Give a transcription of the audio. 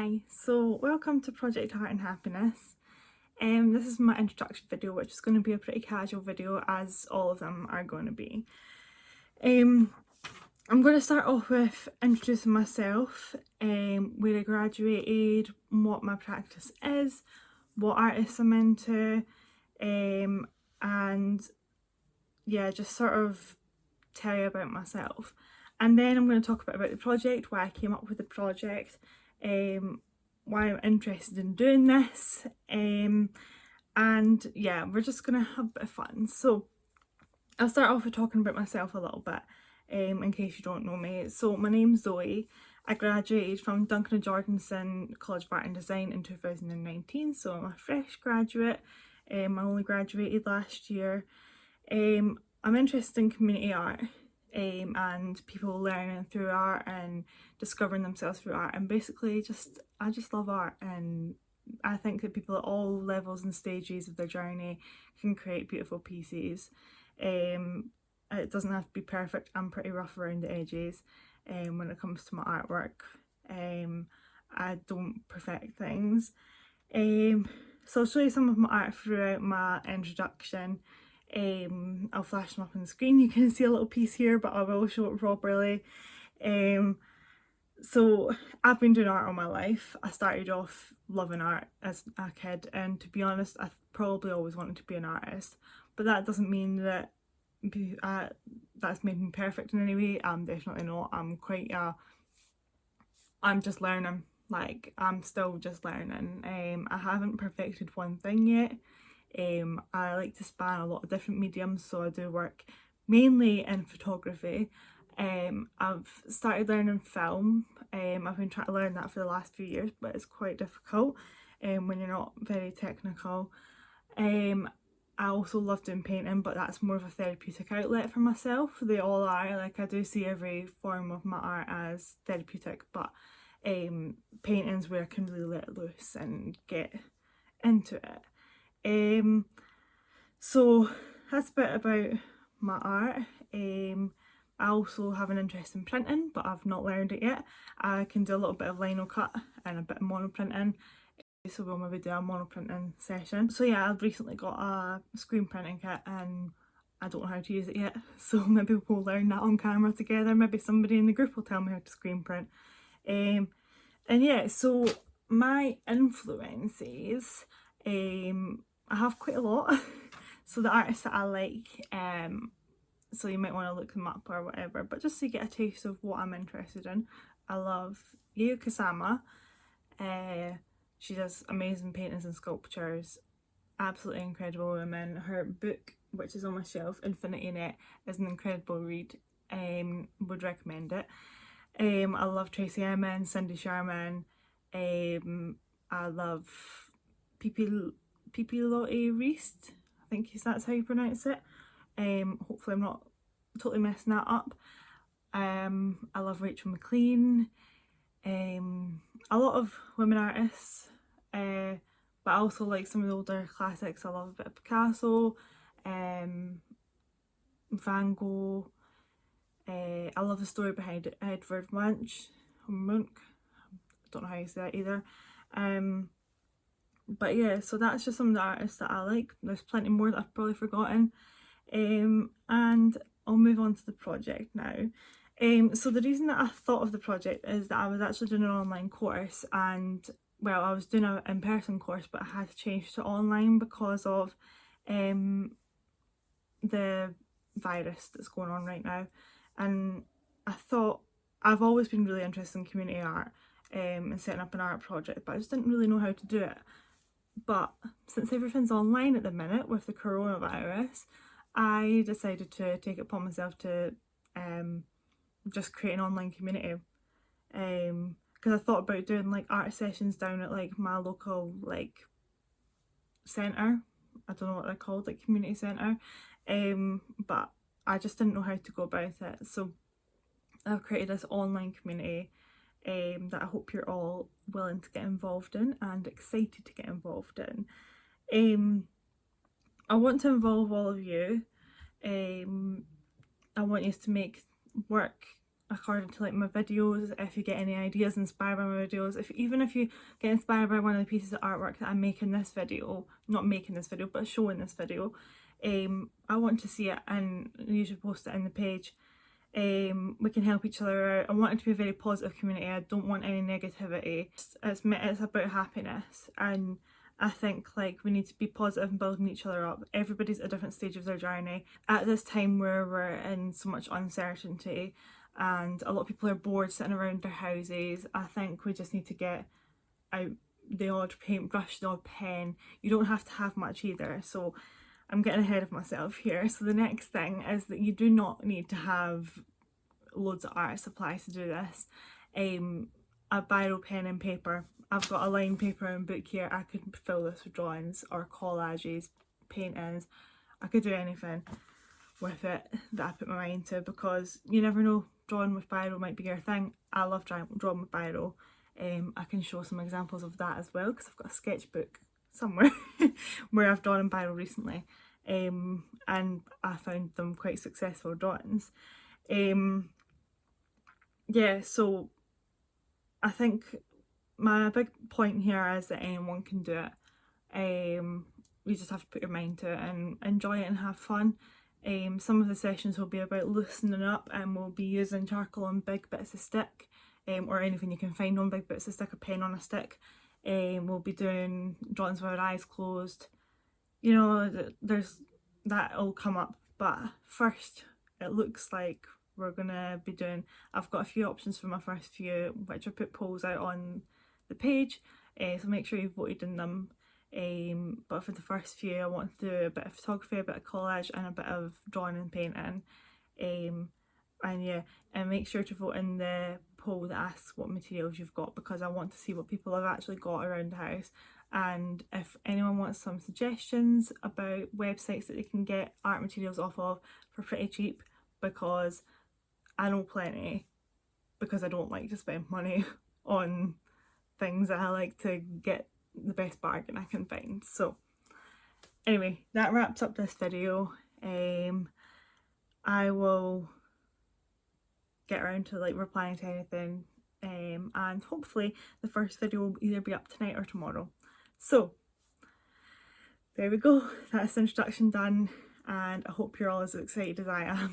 Hi, so welcome to Project Heart and Happiness. This is my introduction video, which is going to be a pretty casual video, as all of them are going to be. I'm going to start off with introducing myself, where I graduated, what my practice is, what artists I'm into, and yeah, just sort of tell you about myself. And then I'm going to talk a bit about the project, why I came up with the project, why I'm interested in doing this, and yeah, we're just going to have a bit of fun. So I'll start off with talking about myself a little bit, in case you don't know me. So my name's Zoe. I graduated from Duncan and Jordanson College of Art and Design in 2019, so I'm a fresh graduate. I only graduated last year. I'm interested in community art, and people learning through art and discovering themselves through art, and basically I just love art, and I think that people at all levels and stages of their journey can create beautiful pieces. It doesn't have to be perfect. I'm pretty rough around the edges when it comes to my artwork. I don't perfect things. So I'll show you some of my art throughout my introduction. I'll flash them up on the screen. You can see a little piece here, but I will show it properly. So I've been doing art all my life. I started off loving art as a kid, and to be honest, I probably always wanted to be an artist, but that doesn't mean that that's made me perfect in any way. I'm definitely not. I'm just learning. Like, I'm still just learning. I haven't perfected one thing yet. I like to span a lot of different mediums, so I do work mainly in photography. I've started learning film. I've been trying to learn that for the last few years, but it's quite difficult when you're not very technical. I also love doing painting, but that's more of a therapeutic outlet for myself. They all are. Like, I do see every form of my art as therapeutic, but painting's where I can really let loose and get into it. So that's a bit about my art. I also have an interest in printing, but I've not learned it yet. I can do a little bit of lino cut and a bit of monoprinting, so we'll maybe do a monoprinting session. So yeah, I've recently got a screen printing kit and I don't know how to use it yet, so maybe we'll learn that on camera together. Maybe somebody in the group will tell me how to screen print. And yeah, so my influences, I have quite a lot. So the artists that I like, so you might want to look them up or whatever, but just to get a taste of what I'm interested in, I love Yayoi Kusama. She does amazing paintings and sculptures, absolutely incredible woman. Her book, which is on my shelf, Infinity Net, is an incredible read. Would recommend it. I love Tracey Emin, Cindy Sherman. I love Pipilote Reist. I think that's how you pronounce it. Hopefully I'm not totally messing that up. I love Rachel McLean. A lot of women artists, but I also like some of the older classics. I love a bit of Picasso, Van Gogh. I love the story behind Edvard Munch. I don't know how you say that either. But yeah, so that's just some of the artists that I like. There's plenty more that I've probably forgotten. And I'll move on to the project now. So the reason that I thought of the project is that I was actually doing an online course, and well, I was doing an in-person course, but I had to change to online because of the virus that's going on right now. And I thought, I've always been really interested in community art and setting up an art project, but I just didn't really know how to do it. But since everything's online at the minute with the coronavirus, I decided to take it upon myself to just create an online community. Because I thought about doing like art sessions down at like my local like centre. I don't know what they're called, like community centre. But I just didn't know how to go about it. So I've created this online community that I hope you're all willing to get involved in and excited to get involved in. I want to involve all of you. I want you to make work according to like my videos, if you get any ideas inspired by my videos, even if you get inspired by one of the pieces of artwork that I'm making this video, not making this video but showing this video, I want to see it and you should post it in the page. We can help each other out. I want it to be a very positive community. I don't want any negativity. It's about happiness, and I think like we need to be positive and building each other up. Everybody's at a different stage of their journey. At this time where we're in so much uncertainty and a lot of people are bored sitting around their houses, I think we just need to get out the odd paintbrush, the odd pen. You don't have to have much either. So I'm getting ahead of myself here. So the next thing is that you do not need to have loads of art supplies to do this. A biro, pen and paper. I've got a lined paper and book here. I could fill this with drawings or collages, paintings. I could do anything with it that I put my mind to, because you never know, drawing with biro might be your thing. I love drawing with biro. I can show some examples of that as well because I've got a sketchbook somewhere where I've drawn in biro recently, and I found them quite successful drawings. Yeah, so I think my big point here is that anyone can do it. You just have to put your mind to it and enjoy it and have fun. Some of the sessions will be about loosening up, and we'll be using charcoal and big bits of stick, or anything you can find on big bits of stick, a pen on a stick. We'll be doing drawings with our eyes closed. You know, there's that'll come up, but first it looks like we're gonna be doing, I've got a few options for my first few which I put polls out on the page, so make sure you've voted in them. But for the first few I want to do a bit of photography, a bit of collage and a bit of drawing and painting. And yeah, and make sure to vote in the poll that asks what materials you've got, because I want to see what people have actually got around the house. And if anyone wants some suggestions about websites that they can get art materials off of for pretty cheap, because I know plenty, because I don't like to spend money on things that I like to get the best bargain I can find. So anyway, that wraps up this video. I will get around to like replying to anything, and hopefully the first video will either be up tonight or tomorrow. So there we go, that's the introduction done, and I hope you're all as excited as I am.